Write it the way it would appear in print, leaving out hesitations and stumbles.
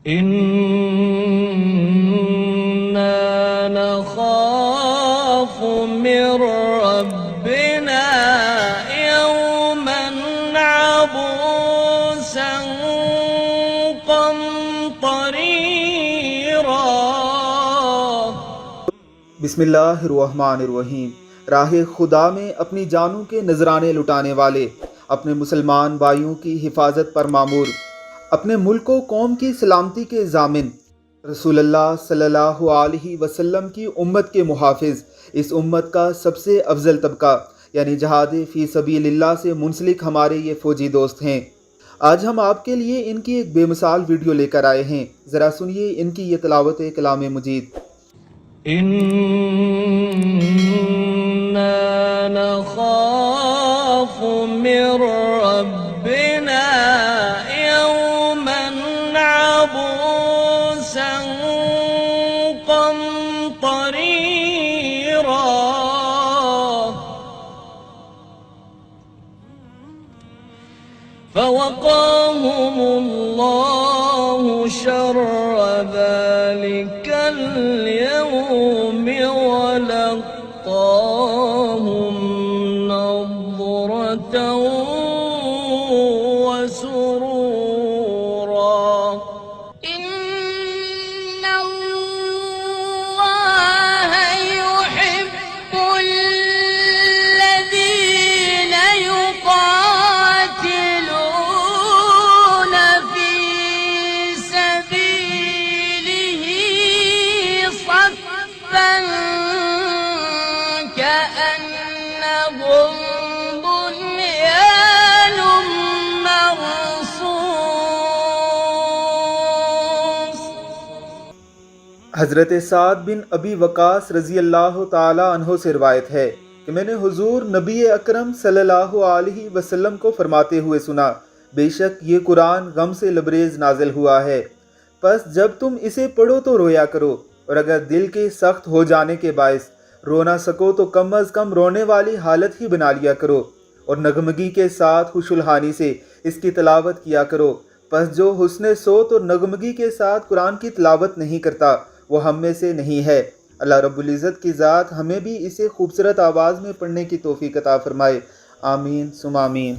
إنا نخاف من ربنا يوما عبوسا قمطريرا۔ بسم اللہ الرحمن الرحیم۔ راہ خدا میں اپنی جانوں کے نذرانے لٹانے والے، اپنے مسلمان بھائیوں کی حفاظت پر مامور، اپنے ملک و قوم کی سلامتی کے ضامن، رسول اللہ صلی اللہ علیہ وسلم کی امت کے محافظ، اس امت کا سب سے افضل طبقہ یعنی جہاد فی سبیل اللہ سے منسلک ہمارے یہ فوجی دوست ہیں۔ آج ہم آپ کے لیے ان کی ایک بے مثال ویڈیو لے کر آئے ہیں، ذرا سنیے ان کی یہ تلاوت کلام مجید۔ إنا نخاف من ربنا يوما عبوسا قمطريرا۔ فوقاهم الله شر ذلك اليوم ولقاهم نضرة وسرورا۔ إن الله يحب الذين يقاتلون في سبيله صفا كأنهم بنيان مرصوص۔ حضرت سعد بن ابی وقاص رضی اللہ تعالی عنہ سے روایت ہے کہ میں نے حضور نبی اکرم صلی اللہ علیہ وسلم کو فرماتے ہوئے سنا، بے شک یہ قرآن غم سے لبریز نازل ہوا ہے، پس جب تم اسے پڑھو تو رویا کرو، اور اگر دل کے سخت ہو جانے کے باعث رو نہ سکو تو کم از کم رونے والی حالت ہی بنا لیا کرو، اور نغمگی کے ساتھ خوش الحانی سے اس کی تلاوت کیا کرو، پس جو حسن صوت اور نغمگی کے ساتھ قرآن کی تلاوت نہیں کرتا وہ ہم میں سے نہیں ہے۔ اللہ رب العزت کی ذات ہمیں بھی اسے خوبصورت آواز میں پڑھنے کی توفیق عطا فرمائے، آمین ثم آمین۔